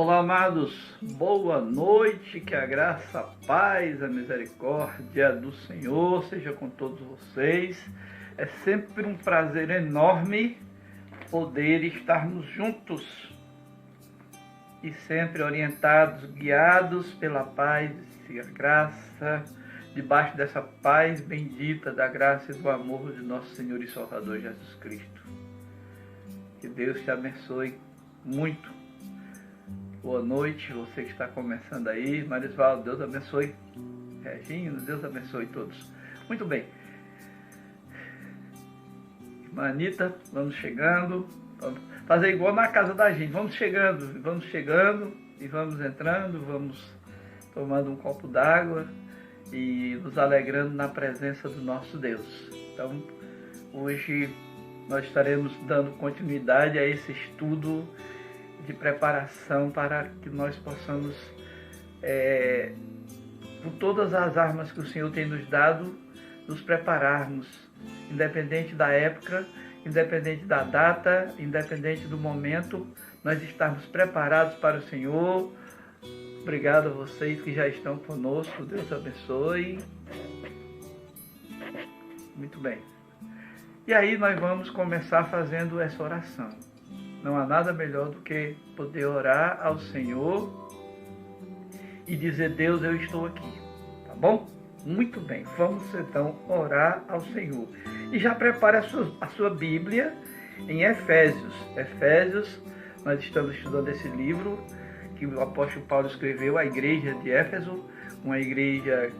Olá, amados, boa noite, que a graça, a paz, a misericórdia do Senhor seja com todos vocês. É sempre um prazer enorme poder estarmos juntos e sempre orientados, guiados pela paz e a graça, debaixo dessa paz bendita da graça e do amor de nosso Senhor e Salvador Jesus Cristo. Que Deus te abençoe muito. Boa noite, você que está começando aí. Marisvaldo, Deus abençoe. Regina, Deus abençoe todos. Muito bem. Irmã Anitta, vamos chegando. Vamos fazer igual na casa da gente. Vamos chegando e vamos entrando, vamos tomando um copo d'água e nos alegrando na presença do nosso Deus. Então, hoje nós estaremos dando continuidade a esse estudo de preparação para que nós possamos, com todas as armas que o Senhor tem nos dado, nos prepararmos, independente da época, independente da data, independente do momento, nós estarmos preparados para o Senhor. Obrigado a vocês que já estão conosco, Deus abençoe. Muito bem. E aí nós vamos começar fazendo essa oração. Não há nada melhor do que poder orar ao Senhor e dizer: Deus, eu estou aqui. Tá bom? Muito bem. Vamos então orar ao Senhor. E já prepare a sua Bíblia em Efésios. Efésios, nós estamos estudando esse livro que o apóstolo Paulo escreveu à igreja de Éfeso, uma igreja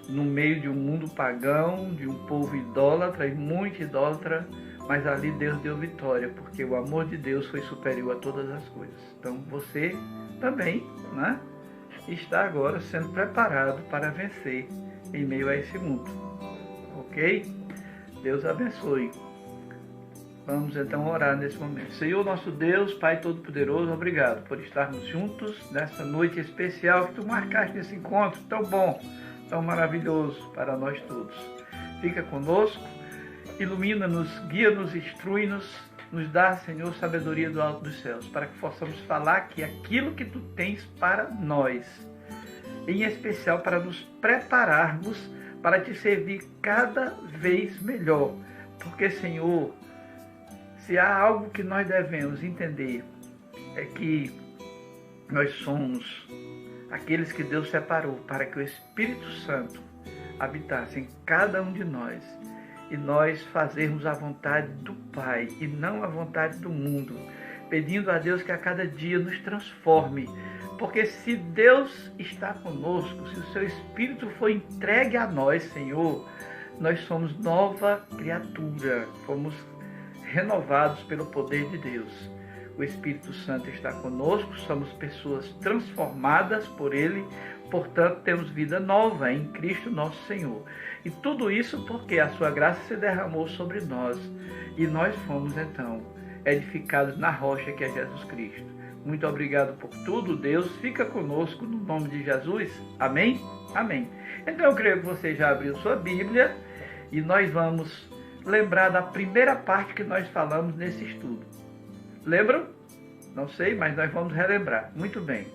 no meio de um mundo pagão, de um povo idólatra e muito idólatra. Mas ali Deus deu vitória, porque o amor de Deus foi superior a todas as coisas. Então você também, né, está agora sendo preparado para vencer em meio a esse mundo. Ok? Deus abençoe. Vamos então orar nesse momento. Senhor nosso Deus, Pai Todo-Poderoso, obrigado por estarmos juntos nessa noite especial que Tu marcaste nesse encontro tão bom, tão maravilhoso para nós todos. Fica conosco. Ilumina-nos, guia-nos, instrui-nos, nos dá, Senhor, sabedoria do alto dos céus, para que possamos falar que aquilo que Tu tens para nós, em especial para nos prepararmos para Te servir cada vez melhor. Porque, Senhor, se há algo que nós devemos entender, é que nós somos aqueles que Deus separou para que o Espírito Santo habitasse em cada um de nós, e nós fazermos a vontade do Pai e não a vontade do mundo, pedindo a Deus que a cada dia nos transforme, porque se Deus está conosco, se o Seu Espírito foi entregue a nós, Senhor, nós somos nova criatura, fomos renovados pelo poder de Deus. O Espírito Santo está conosco, somos pessoas transformadas por Ele, portanto temos vida nova em Cristo nosso Senhor. E tudo isso porque a Sua graça se derramou sobre nós e nós fomos então edificados na rocha que é Jesus Cristo. Muito obrigado por tudo, Deus. Fica conosco no nome de Jesus. Amém? Amém. Então eu creio que você já abriu sua Bíblia e nós vamos lembrar da primeira parte que nós falamos nesse estudo. Lembram? Não sei, mas nós vamos relembrar. Muito bem.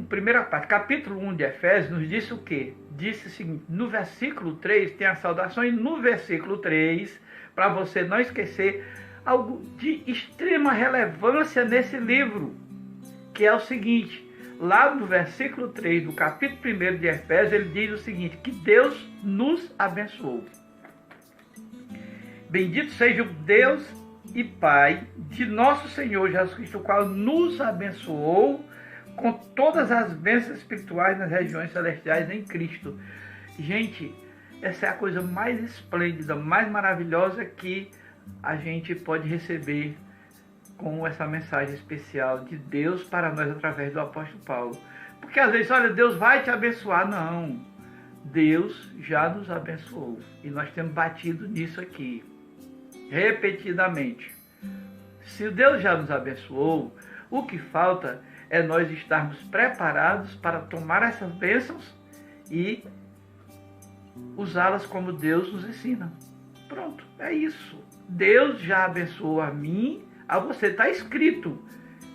Primeira parte, capítulo 1 de Efésios nos disse o quê? Disse o seguinte: no versículo 3 tem a saudação, e no versículo 3, para você não esquecer, algo de extrema relevância nesse livro, que é o seguinte: lá no versículo 3 do capítulo 1 de Efésios, ele diz o seguinte: que Deus nos abençoou. Bendito seja o Deus e Pai de nosso Senhor Jesus Cristo, o qual nos abençoou com todas as bênçãos espirituais nas regiões celestiais em Cristo. Gente, essa é a coisa mais esplêndida, mais maravilhosa que a gente pode receber com essa mensagem especial de Deus para nós através do apóstolo Paulo. Porque às vezes, olha, Deus vai te abençoar. Não, Deus já nos abençoou e nós temos batido nisso aqui repetidamente. Se Deus já nos abençoou, o que falta é nós estarmos preparados para tomar essas bênçãos e usá-las como Deus nos ensina. Pronto, é isso. Deus já abençoou a mim, a você. Está escrito,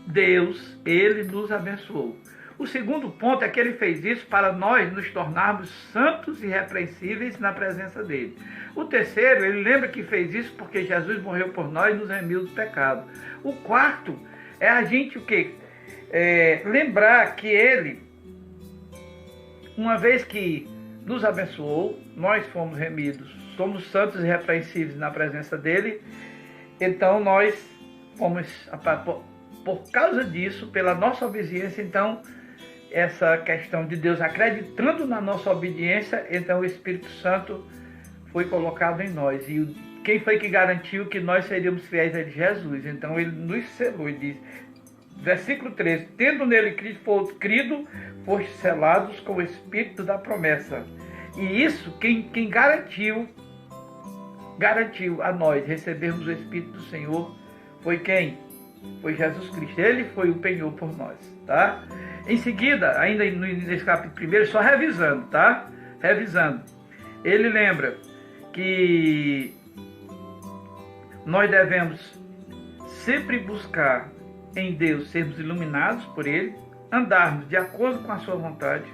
Deus, Ele nos abençoou. O segundo ponto é que Ele fez isso para nós nos tornarmos santos e irrepreensíveis na presença dEle. O terceiro, Ele lembra que fez isso porque Jesus morreu por nós e nos remiu do pecado. O quarto é a gente o quê? Lembrar que Ele, uma vez que nos abençoou, nós fomos remidos, somos santos e irrepreensíveis na presença dEle, então nós fomos, por causa disso, pela nossa obediência, então, essa questão de Deus acreditando na nossa obediência, então o Espírito Santo foi colocado em nós. E quem foi que garantiu que nós seríamos fiéis a Jesus? Então ele nos selou e diz, versículo 13, tendo nele crido, foste selados com o Espírito da promessa. E isso, quem garantiu a nós recebermos o Espírito do Senhor, foi quem? Foi Jesus Cristo. Ele foi o penhor por nós, tá? Em seguida, ainda nesse capítulo 1, só revisando, tá? Revisando. Ele lembra que nós devemos sempre buscar em Deus sermos iluminados por Ele, andarmos de acordo com a sua vontade,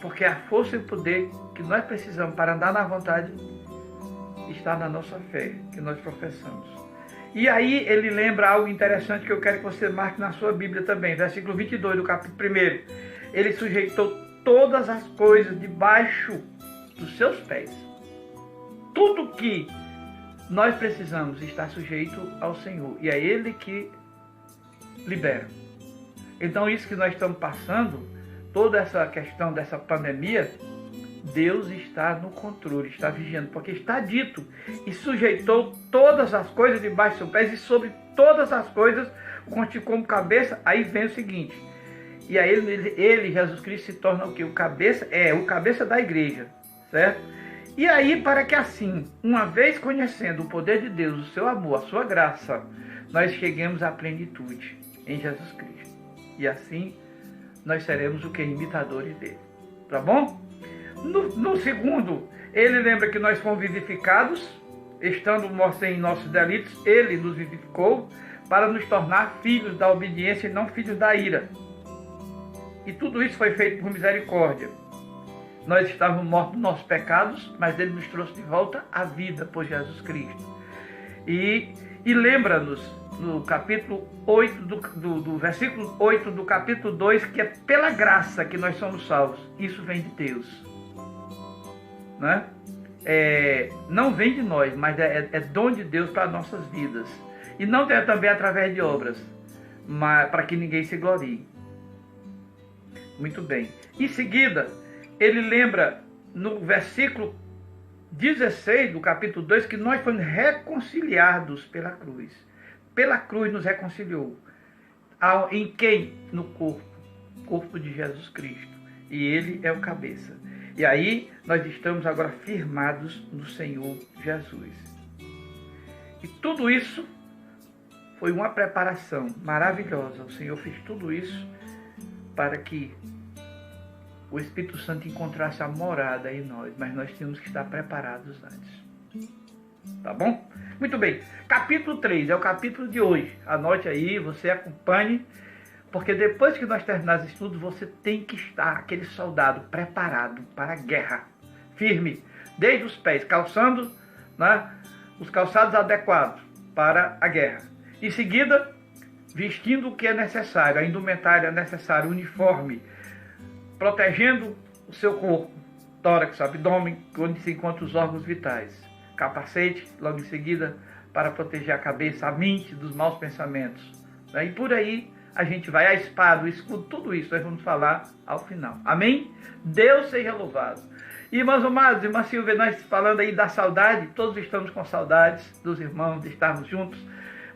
porque a força e o poder que nós precisamos para andar na vontade está na nossa fé, que nós professamos. E aí ele lembra algo interessante que eu quero que você marque na sua Bíblia também, versículo 22 do capítulo 1. Ele sujeitou todas as coisas debaixo dos seus pés. Tudo que nós precisamos está sujeito ao Senhor. E é Ele que libera. Então isso que nós estamos passando, toda essa questão dessa pandemia, Deus está no controle, está vigiando, porque está dito, e sujeitou todas as coisas debaixo dos seus pés, e sobre todas as coisas como cabeça. Aí vem o seguinte, e aí ele, Jesus Cristo, se torna o quê? O cabeça da igreja, certo? E aí, para que assim, uma vez conhecendo o poder de Deus, o seu amor, a sua graça, nós cheguemos à plenitude em Jesus Cristo. E assim, nós seremos o que? Imitadores dele. Tá bom? No segundo, ele lembra que nós fomos vivificados, estando mortos em nossos delitos, ele nos vivificou para nos tornar filhos da obediência e não filhos da ira. E tudo isso foi feito por misericórdia. Nós estávamos mortos nos nossos pecados, mas ele nos trouxe de volta à vida por Jesus Cristo. E lembra-nos, no capítulo 8, do versículo 8 do capítulo 2, que é pela graça que nós somos salvos. Isso vem de Deus. Né? Não vem de nós, mas é dom de Deus para nossas vidas. E não é também através de obras, mas para que ninguém se glorie. Muito bem. Em seguida, ele lembra no versículo 16 do capítulo 2 que nós fomos reconciliados pela cruz. Pela cruz nos reconciliou. Em quem? No corpo de Jesus Cristo. E ele é o cabeça. E aí nós estamos agora firmados no Senhor Jesus. E tudo isso foi uma preparação maravilhosa. O Senhor fez tudo isso para que o Espírito Santo encontrasse a morada em nós. Mas nós tínhamos que estar preparados antes. Tá bom? Muito bem. Capítulo 3 é o capítulo de hoje. Anote aí, você acompanhe. Porque depois que nós terminarmos o estudo, você tem que estar, aquele soldado, preparado para a guerra. Firme, desde os pés, calçando, né, os calçados adequados para a guerra. Em seguida, vestindo o que é necessário, a indumentária necessária, o uniforme, protegendo o seu corpo, tórax, abdômen, onde se encontram os órgãos vitais. Capacete, logo em seguida, para proteger a cabeça, a mente dos maus pensamentos. Né? E por aí a gente vai, a espada, o escudo, tudo isso nós vamos falar ao final. Amém? Deus seja louvado. Irmãos amados, irmã Silvia, nós falando aí da saudade, todos estamos com saudades dos irmãos, de estarmos juntos,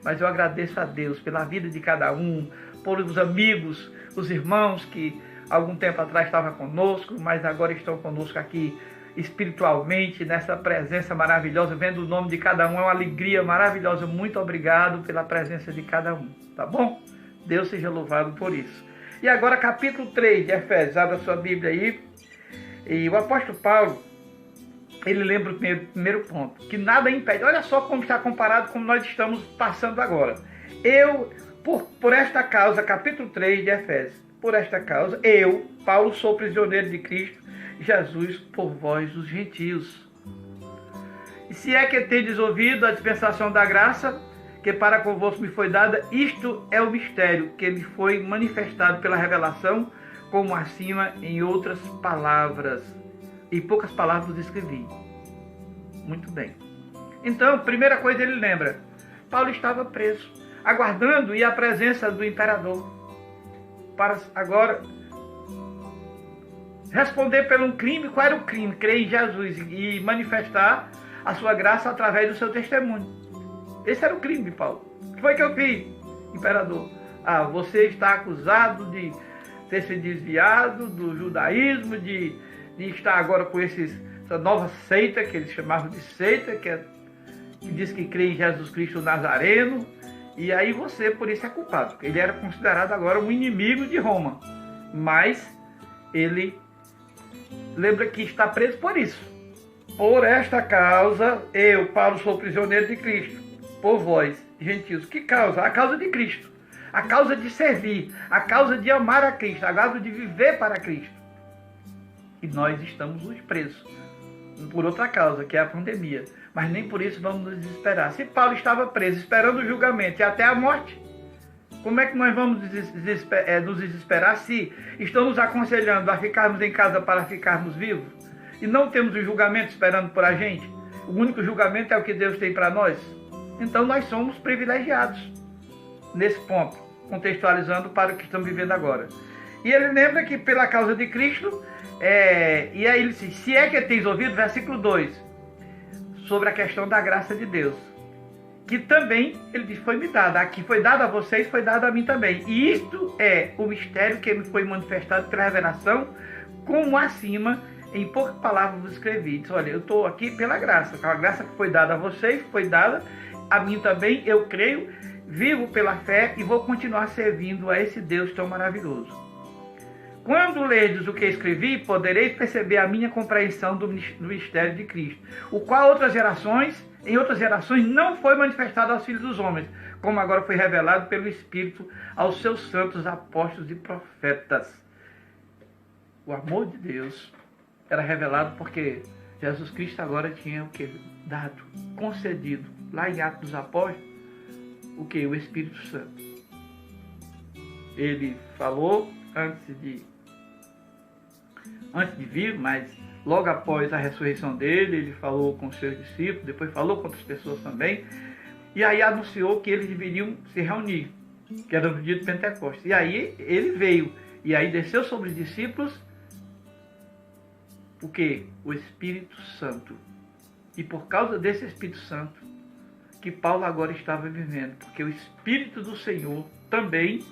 mas eu agradeço a Deus pela vida de cada um, por os amigos, os irmãos que algum tempo atrás estavam conosco, mas agora estão conosco aqui espiritualmente, nessa presença maravilhosa, vendo o nome de cada um, é uma alegria maravilhosa. Muito obrigado pela presença de cada um, tá bom? Deus seja louvado por isso. E agora capítulo 3 de Efésios, abra sua Bíblia aí. E o apóstolo Paulo, ele lembra o primeiro ponto, que nada impede. Olha só como está comparado com nós estamos passando agora. por esta causa, capítulo 3 de Efésios, por esta causa, eu, Paulo, sou prisioneiro de Cristo Jesus por vós, os gentios. E se é que tendes ouvido a dispensação da graça, que para convosco me foi dada, isto é o mistério que me foi manifestado pela revelação, como acima em outras palavras. Em poucas palavras vos escrevi. Muito bem. Então, primeira coisa ele lembra, Paulo estava preso, aguardando a presença do imperador, para agora responder pelo um crime. Qual era o crime? Crer em Jesus e manifestar a sua graça através do seu testemunho. Esse era o crime de Paulo. O que foi que eu fiz, imperador? Você está acusado de ter se desviado do judaísmo, de estar agora com essa nova seita, que eles chamavam de seita, que diz que crê em Jesus Cristo Nazareno, e aí você, por isso, é culpado. Ele era considerado agora um inimigo de Roma, mas ele lembra que está preso por isso. Por esta causa, eu, Paulo, sou prisioneiro de Cristo, por vós, gentios. Que causa? A causa de Cristo, a causa de servir, a causa de amar a Cristo, a causa de viver para Cristo. E nós estamos hoje presos por outra causa, que é a pandemia. Mas nem por isso vamos nos desesperar. Se Paulo estava preso, esperando o julgamento e até a morte, como é que nós vamos nos desesperar se estão nos aconselhando a ficarmos em casa para ficarmos vivos? E não temos o julgamento esperando por a gente? O único julgamento é o que Deus tem para nós? Então nós somos privilegiados nesse ponto, contextualizando para o que estamos vivendo agora. E ele lembra que pela causa de Cristo, e aí ele diz, se é que tens ouvido, versículo 2, sobre a questão da graça de Deus, que também, ele diz, foi me dada. Aqui foi dado a vocês, foi dado a mim também. E isto é o mistério que me foi manifestado pela revelação, como acima, em poucas palavras vos escrevi. Diz, olha, eu estou aqui pela graça. A graça que foi dada a vocês, foi dada a mim também. Eu creio, vivo pela fé e vou continuar servindo a esse Deus tão maravilhoso. Quando lerdes o que escrevi, podereis perceber a minha compreensão do mistério de Cristo, o qual em outras gerações não foi manifestado aos filhos dos homens, como agora foi revelado pelo Espírito aos seus santos apóstolos e profetas. O amor de Deus era revelado porque Jesus Cristo agora tinha o que? Dado, concedido, lá em Atos dos Apóstolos, o que? O Espírito Santo. Ele falou antes de vir, mas logo após a ressurreição dele, ele falou com os seus discípulos, depois falou com outras pessoas também, e aí anunciou que eles deveriam se reunir, que era no dia de Pentecostes. E aí ele veio, e aí desceu sobre os discípulos o quê? O Espírito Santo. E por causa desse Espírito Santo, que Paulo agora estava vivendo, porque o Espírito do Senhor também,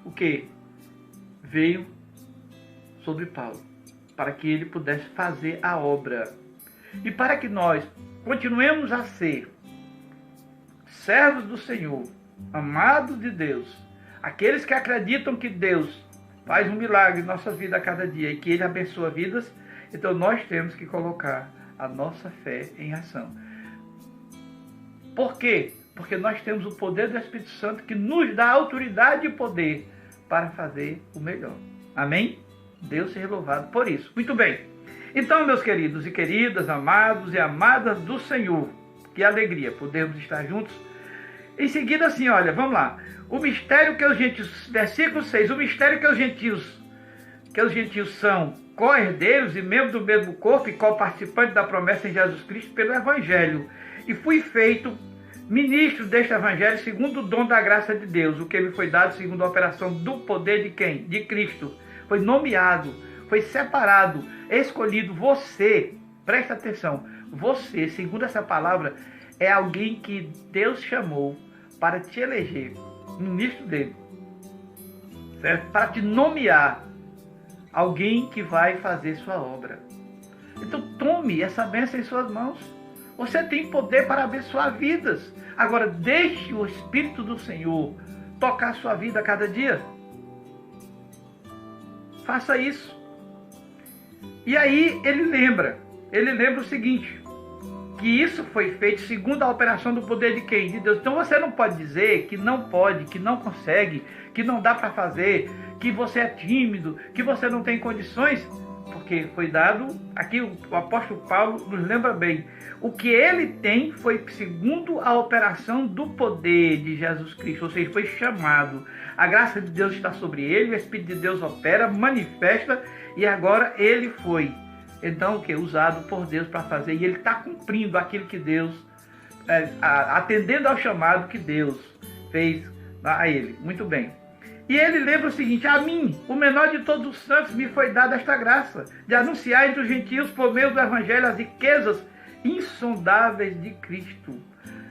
o quê? Veio sobre Paulo, para que ele pudesse fazer a obra. E para que nós continuemos a ser servos do Senhor, amados de Deus, aqueles que acreditam que Deus faz um milagre em nossa vida a cada dia e que Ele abençoa vidas, então nós temos que colocar a nossa fé em ação. Por quê? Porque nós temos o poder do Espírito Santo que nos dá autoridade e poder para fazer o melhor. Amém? Deus seja louvado por isso. Muito bem. Então, meus queridos e queridas, amados e amadas do Senhor, que alegria podermos estar juntos. Em seguida, assim, olha, vamos lá. O mistério que os gentios, versículo 6, o mistério que os gentios são co-herdeiros e membros do mesmo corpo e co-participantes da promessa em Jesus Cristo pelo Evangelho. E fui feito ministro deste Evangelho segundo o dom da graça de Deus, o que me foi dado segundo a operação do poder de quem? De Cristo. Foi nomeado, foi separado, escolhido. Você, presta atenção, você, segundo essa palavra, é alguém que Deus chamou para te eleger ministro dele, certo? Para te nomear alguém que vai fazer sua obra. Então tome essa bênção em suas mãos. Você tem poder para abençoar vidas. Agora deixe o Espírito do Senhor tocar a sua vida a cada dia. Faça isso. E aí ele lembra o seguinte, que isso foi feito segundo a operação do poder de quem? De Deus. Então você não pode dizer que não pode, que não consegue, que não dá para fazer, que você é tímido, que você não tem condições, porque foi dado, aqui o apóstolo Paulo nos lembra bem, o que ele tem foi segundo a operação do poder de Jesus Cristo, ou seja, foi chamado, a graça de Deus está sobre ele, o Espírito de Deus opera, manifesta, e agora ele foi, então o que? Usado por Deus para fazer, e ele está cumprindo aquilo que Deus, atendendo ao chamado que Deus fez a ele. Muito bem. E ele lembra o seguinte: a mim, o menor de todos os santos, me foi dada esta graça, de anunciar entre os gentios, por meio do evangelho, as riquezas insondáveis de Cristo.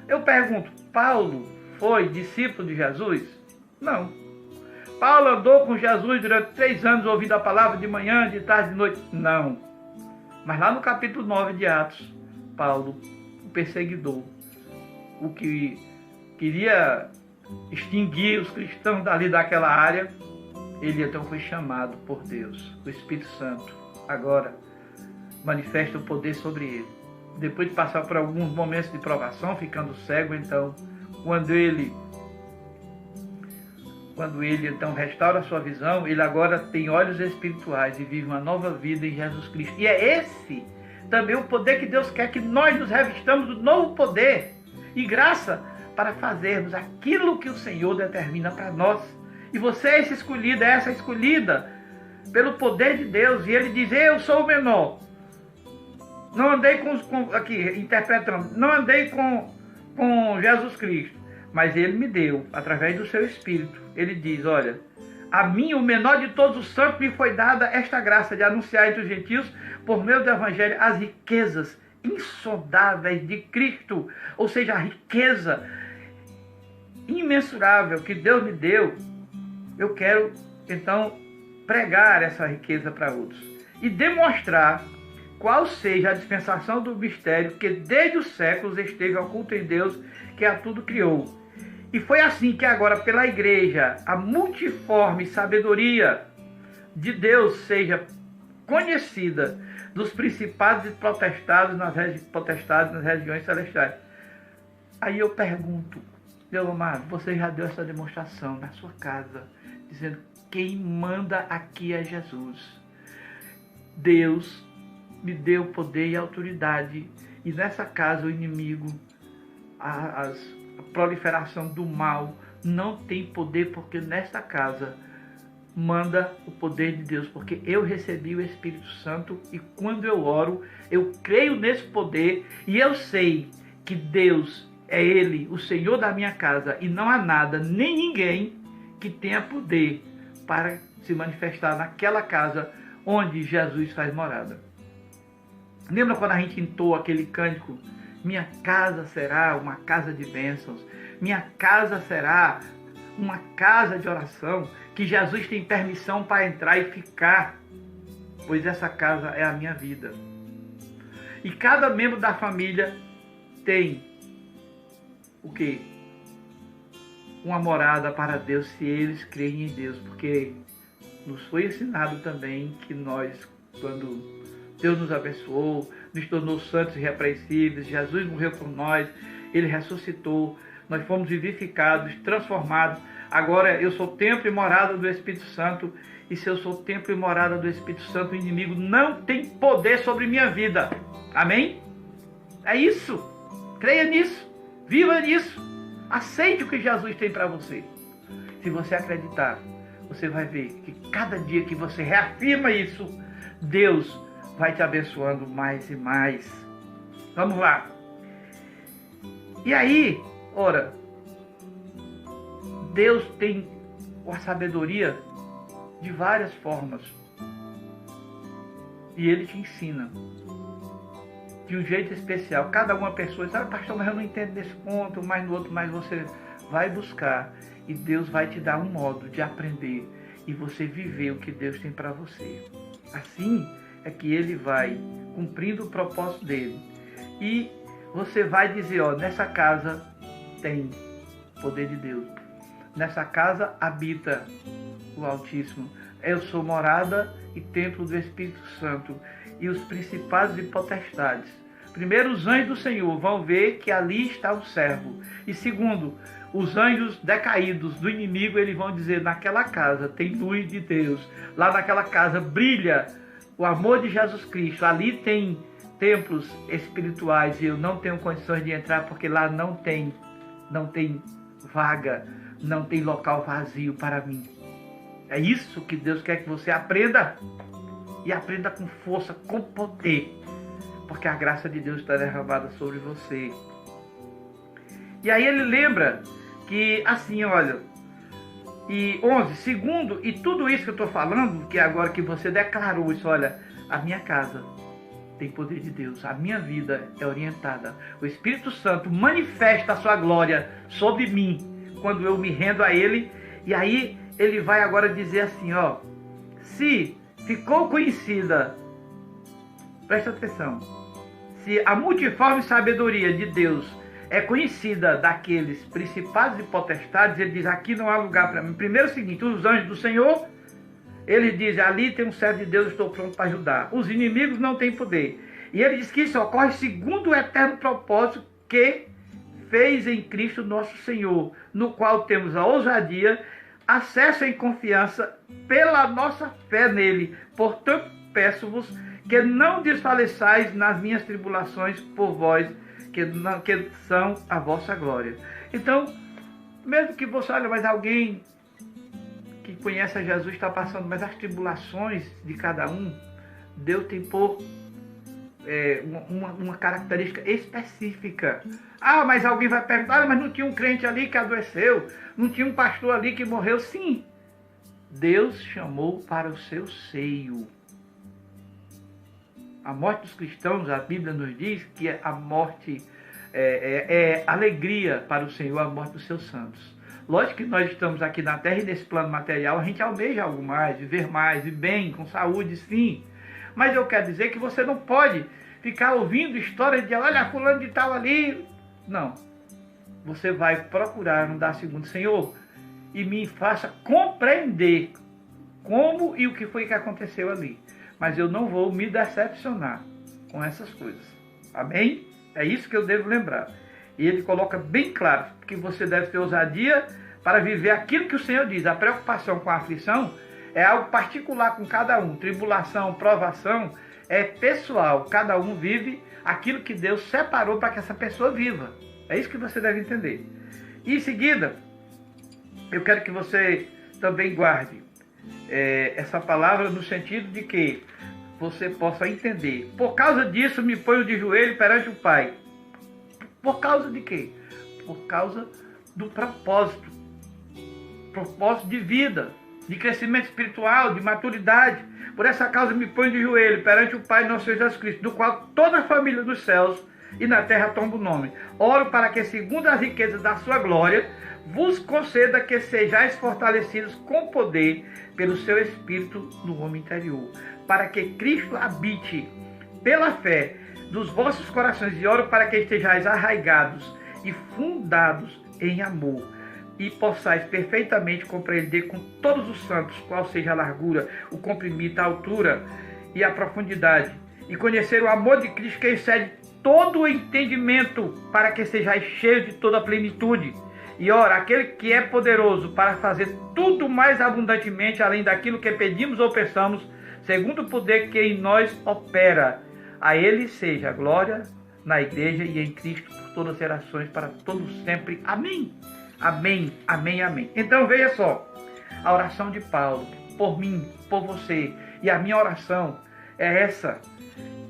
Eu pergunto, Paulo foi discípulo de Jesus? Não. Paulo andou com Jesus durante 3 anos, ouvindo a palavra de manhã, de tarde, de noite? Não. Mas lá no capítulo 9 de Atos, Paulo, o perseguidor, o que queria extinguir os cristãos dali daquela área, ele então foi chamado por Deus, o Espírito Santo. Agora manifesta o poder sobre ele. Depois de passar por alguns momentos de provação, ficando cego, então, quando ele então restaura a sua visão, ele agora tem olhos espirituais e vive uma nova vida em Jesus Cristo. E é esse também o poder que Deus quer, que nós nos revistamos do novo poder e graça para fazermos aquilo que o Senhor determina para nós. E você é esse escolhido, é essa escolhida pelo poder de Deus. E ele diz: eu sou o menor. Não andei aqui interpretando, não andei com Jesus Cristo, mas ele me deu, através do seu Espírito. Ele diz: olha, a mim, o menor de todos os santos, me foi dada esta graça de anunciar entre os gentios, por meio do evangelho, as riquezas insondáveis de Cristo. Ou seja, a riqueza imensurável que Deus me deu, eu quero então pregar essa riqueza para outros e demonstrar qual seja a dispensação do mistério que desde os séculos esteve oculto em Deus, que a tudo criou. E foi assim que agora, pela igreja, a multiforme sabedoria de Deus seja conhecida dos principados e potestades nas regiões celestiais. Aí eu pergunto, meu amado, você já deu essa demonstração na sua casa, dizendo: quem manda aqui é Jesus. Deus me deu poder e autoridade, e nessa casa o inimigo, a proliferação do mal não tem poder, porque nesta casa manda o poder de Deus, porque eu recebi o Espírito Santo, e quando eu oro, eu creio nesse poder, e eu sei que Deus é Ele, o Senhor da minha casa, e não há nada, nem ninguém que tenha poder para se manifestar naquela casa onde Jesus faz morada. Lembra quando a gente entoa aquele cântico: minha casa será uma casa de bênçãos, minha casa será uma casa de oração, que Jesus tem permissão para entrar e ficar, pois essa casa é a minha vida. E cada membro da família tem o quê? Uma morada para Deus, se eles creem em Deus, porque nos foi ensinado também que nós, quando Deus nos abençoou, nos tornou santos e irrepreensíveis, Jesus morreu por nós, Ele ressuscitou, nós fomos vivificados, transformados. Agora eu sou templo e morada do Espírito Santo, e se eu sou templo e morada do Espírito Santo, o inimigo não tem poder sobre minha vida. Amém? É isso. Creia nisso. Viva nisso. Aceite o que Jesus tem para você. Se você acreditar, você vai ver que cada dia que você reafirma isso, Deus vai te abençoando mais e mais. Vamos lá. E aí, ora, Deus tem a sabedoria de várias formas. E Ele te ensina de um jeito especial. Cada uma pessoa diz: pastor, mas eu não entendo desse ponto, mas no outro, mas você vai buscar. E Deus vai te dar um modo de aprender e você viver o que Deus tem para você. Assim é que Ele vai cumprindo o propósito dele. E você vai dizer: nessa casa tem poder de Deus. Nessa casa habita o Altíssimo. Eu sou morada e templo do Espírito Santo. E os principados e potestades primeiro, os anjos do Senhor vão ver que ali está o servo. E segundo, os anjos decaídos do inimigo, eles vão dizer, naquela casa tem luz de Deus. Lá naquela casa brilha o amor de Jesus Cristo. Ali tem templos espirituais e eu não tenho condições de entrar porque lá não tem vaga, não tem local vazio para mim. É isso que Deus quer que você aprenda. E aprenda com força, com poder. Porque a graça de Deus está derramada sobre você. E aí ele lembra que assim, olha, e 11, segundo, e tudo isso que eu estou falando, que agora que você declarou isso, olha, a minha casa tem poder de Deus, a minha vida é orientada. O Espírito Santo manifesta a sua glória sobre mim, quando eu me rendo a Ele. E aí ele vai agora dizer assim, ó, se ficou conhecida, presta atenção, se a multiforme sabedoria de Deus é conhecida daqueles principados e potestades, ele diz, aqui não há lugar para mim. Primeiro é o seguinte, os anjos do Senhor, ele diz, ali tem um servo de Deus, estou pronto para ajudar. Os inimigos não têm poder. E ele diz que isso ocorre segundo o eterno propósito que fez em Cristo nosso Senhor, no qual temos a ousadia, acesso em confiança pela nossa fé nele. Portanto, peço-vos que não desfaleçais nas minhas tribulações por vós, que são a vossa glória. Então, mesmo que você, olha, mas alguém que conhece a Jesus está passando, mas as tribulações de cada um, Deus tem por uma característica específica. Ah, mas alguém vai perguntar, mas não tinha um crente ali que adoeceu, não tinha um pastor ali que morreu? Sim, Deus chamou para o seu seio. A morte dos cristãos, a Bíblia nos diz que a morte é alegria para o Senhor, a morte dos seus santos. Lógico que nós estamos aqui na terra e nesse plano material, a gente almeja algo mais, viver mais, e bem, com saúde, sim. Mas eu quero dizer que você não pode ficar ouvindo histórias de, olha, fulano de tal ali. Não. Você vai procurar andar segundo o Senhor e me faça compreender como e o que foi que aconteceu ali. Mas eu não vou me decepcionar com essas coisas. Amém? É isso que eu devo lembrar. E ele coloca bem claro que você deve ter ousadia para viver aquilo que o Senhor diz. A preocupação com a aflição é algo particular com cada um. Tribulação, provação é pessoal. Cada um vive aquilo que Deus separou para que essa pessoa viva. É isso que você deve entender. E em seguida, eu quero que você também guarde essa palavra no sentido de que você possa entender. Por causa disso, me ponho de joelho perante o Pai. Por causa de quê? Por causa do propósito. Propósito de vida, de crescimento espiritual, de maturidade. Por essa causa me ponho de joelho perante o Pai nosso Senhor Jesus Cristo, do qual toda a família dos céus e na terra tomba o nome. Oro para que, segundo as riquezas da sua glória, vos conceda que sejais fortalecidos com poder pelo seu Espírito no homem interior, para que Cristo habite pela fé dos vossos corações, e oro para que estejais arraigados e fundados em amor, e possais perfeitamente compreender com todos os santos qual seja a largura, o comprimento, a altura e a profundidade, e conhecer o amor de Cristo que excede todo o entendimento, para que sejais cheios de toda a plenitude. E ora, aquele que é poderoso para fazer tudo mais abundantemente, além daquilo que pedimos ou pensamos, segundo o poder que em nós opera, a ele seja a glória na igreja e em Cristo por todas as gerações, para todos sempre. Amém. Amém, amém, amém. Então veja só, a oração de Paulo, por mim, por você, e a minha oração é essa: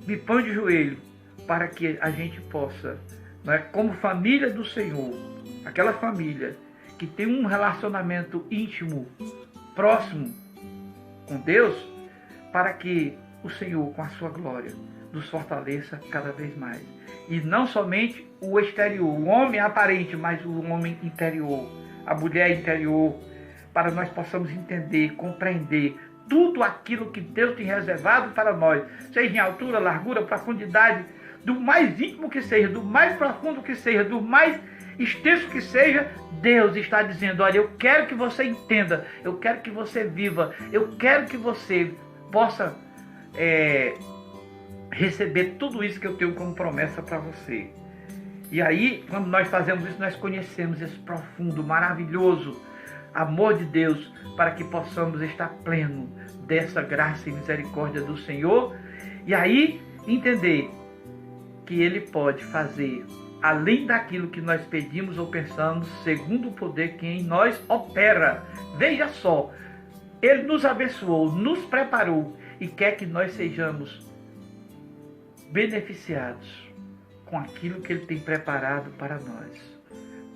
me põe de joelho para que a gente possa, como família do Senhor, aquela família que tem um relacionamento íntimo, próximo com Deus, para que o Senhor, com a sua glória, nos fortaleça cada vez mais. E não somente o exterior, o homem aparente, mas o homem interior, a mulher interior, para nós possamos entender, compreender tudo aquilo que Deus tem reservado para nós, seja em altura, largura, profundidade, do mais íntimo que seja, do mais profundo que seja, do mais extenso que seja. Deus está dizendo: olha, eu quero que você entenda, eu quero que você viva, eu quero que você possa receber tudo isso que eu tenho como promessa para você. E aí, quando nós fazemos isso, nós conhecemos esse profundo, maravilhoso amor de Deus, para que possamos estar pleno dessa graça e misericórdia do Senhor. E aí, entender que Ele pode fazer além daquilo que nós pedimos ou pensamos, segundo o poder que em nós opera. Veja só, Ele nos abençoou, nos preparou e quer que nós sejamos beneficiados com aquilo que Ele tem preparado para nós.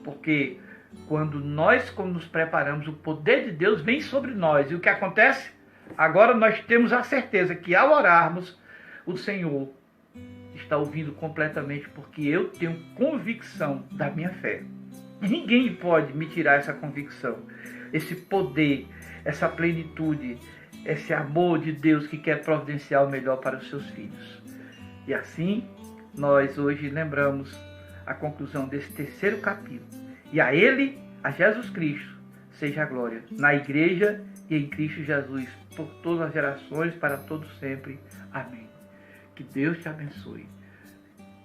Porque quando nós nos preparamos, o poder de Deus vem sobre nós. E o que acontece? Agora nós temos a certeza que ao orarmos, o Senhor está ouvindo completamente, porque eu tenho convicção da minha fé. E ninguém pode me tirar essa convicção, esse poder, essa plenitude, esse amor de Deus que quer providenciar o melhor para os seus filhos. E assim, nós hoje lembramos a conclusão desse terceiro capítulo. E a Ele, a Jesus Cristo, seja a glória na igreja e em Cristo Jesus, por todas as gerações, para todos sempre. Amém. Que Deus te abençoe.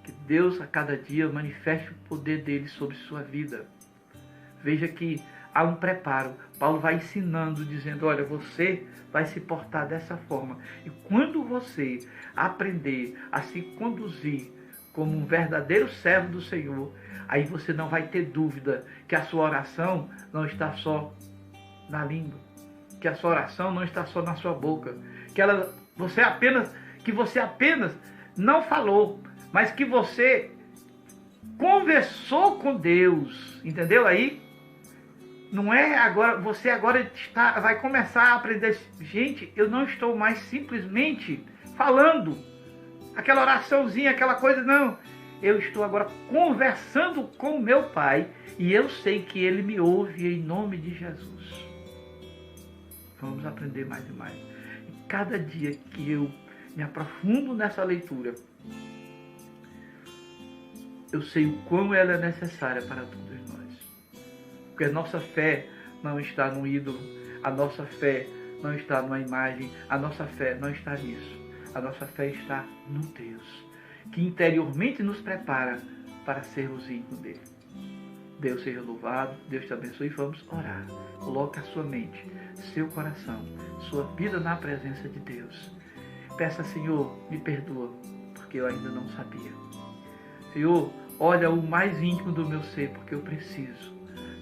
Que Deus a cada dia manifeste o poder dele sobre sua vida. Veja que há um preparo. Paulo vai ensinando, dizendo, olha, você vai se portar dessa forma. E quando você aprender a se conduzir como um verdadeiro servo do Senhor, aí você não vai ter dúvida que a sua oração não está só na língua, que a sua oração não está só na sua boca, que você apenas não falou, mas que você conversou com Deus, entendeu aí? Não é agora, você agora vai começar a aprender, gente, eu não estou mais simplesmente falando aquela oraçãozinha, aquela coisa, não. Eu estou agora conversando com o meu Pai e eu sei que Ele me ouve em nome de Jesus. Vamos aprender mais e mais. E cada dia que eu me aprofundo nessa leitura, eu sei o quão ela é necessária para todos nós. Porque a nossa fé não está no ídolo, a nossa fé não está numa imagem, a nossa fé não está nisso. A nossa fé está no Deus, que interiormente nos prepara para sermos dignos dele. Deus seja louvado, Deus te abençoe e vamos orar. Coloque a sua mente, seu coração, sua vida na presença de Deus. Peça, Senhor, me perdoa, porque eu ainda não sabia. Senhor, olha o mais íntimo do meu ser, porque eu preciso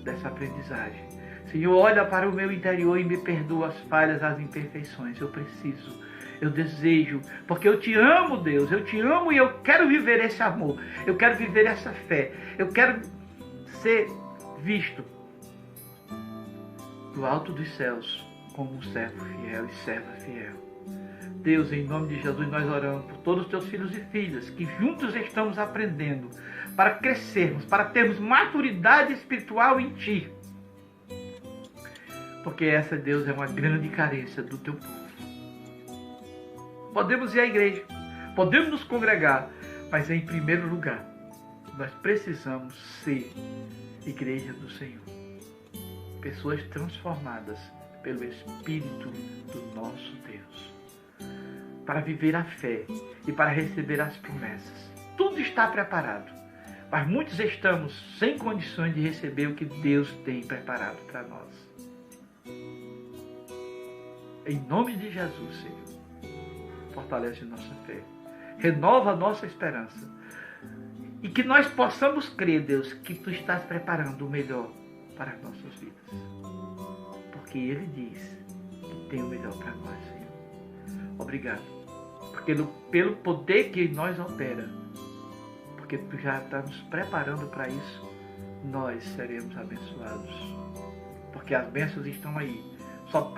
dessa aprendizagem. Senhor, olha para o meu interior e me perdoa as falhas, as imperfeições. Eu preciso. Eu desejo, porque eu te amo, Deus, eu te amo e eu quero viver esse amor, eu quero viver essa fé, eu quero ser visto do alto dos céus como um servo fiel e serva fiel. Deus, em nome de Jesus, nós oramos por todos os teus filhos e filhas, que juntos estamos aprendendo para crescermos, para termos maturidade espiritual em Ti, porque essa, Deus, é uma grande carência do Teu povo. Podemos ir à igreja, podemos nos congregar, mas em primeiro lugar, nós precisamos ser igreja do Senhor. Pessoas transformadas pelo Espírito do nosso Deus. Para viver a fé e para receber as promessas. Tudo está preparado, mas muitos estamos sem condições de receber o que Deus tem preparado para nós. Em nome de Jesus, Senhor. Fortalece nossa fé, renova a nossa esperança e que nós possamos crer, Deus, que Tu estás preparando o melhor para as nossas vidas, porque Ele diz que tem o melhor para nós, Senhor. Obrigado, porque pelo poder que em nós opera, porque Tu já está nos preparando para isso, nós seremos abençoados, porque as bênçãos estão aí. Só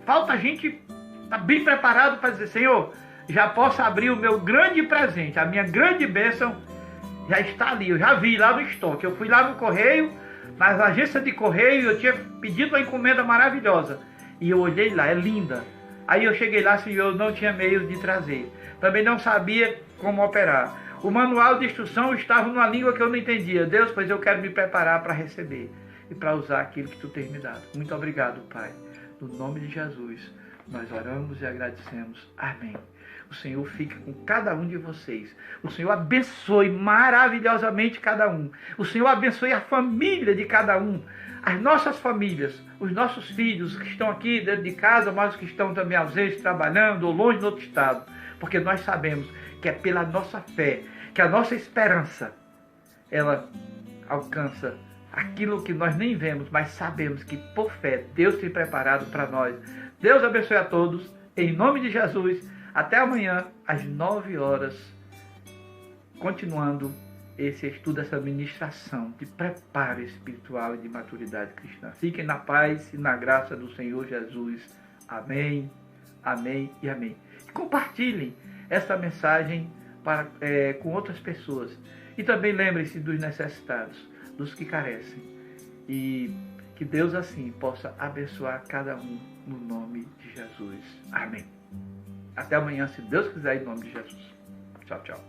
falta a gente está bem preparado para dizer, Senhor, já posso abrir o meu grande presente, a minha grande bênção já está ali, eu já vi lá no estoque. Eu fui lá no correio, nas agências de correio, eu tinha pedido uma encomenda maravilhosa. E eu olhei lá, é linda. Aí eu cheguei lá, Senhor, eu não tinha meio de trazer. Também não sabia como operar. O manual de instrução estava numa língua que eu não entendia. Deus, pois eu quero me preparar para receber e para usar aquilo que Tu tens me dado. Muito obrigado, Pai. No nome de Jesus. Nós oramos e agradecemos. Amém. O Senhor fique com cada um de vocês. O Senhor abençoe maravilhosamente cada um. O Senhor abençoe a família de cada um. As nossas famílias, os nossos filhos que estão aqui dentro de casa, mas que estão também ausentes, trabalhando ou longe no outro estado. Porque nós sabemos que é pela nossa fé, que a nossa esperança, ela alcança aquilo que nós nem vemos, mas sabemos que por fé Deus tem preparado para nós. Deus abençoe a todos, em nome de Jesus. Até amanhã, às 9 horas, continuando esse estudo, essa ministração de preparo espiritual e de maturidade cristã. Fiquem na paz e na graça do Senhor Jesus. Amém, amém e amém. E compartilhem essa mensagem com outras pessoas. E também lembrem-se dos necessitados, dos que carecem. E que Deus assim possa abençoar cada um no nome de Jesus. Amém. Até amanhã, se Deus quiser, em nome de Jesus. Tchau, tchau.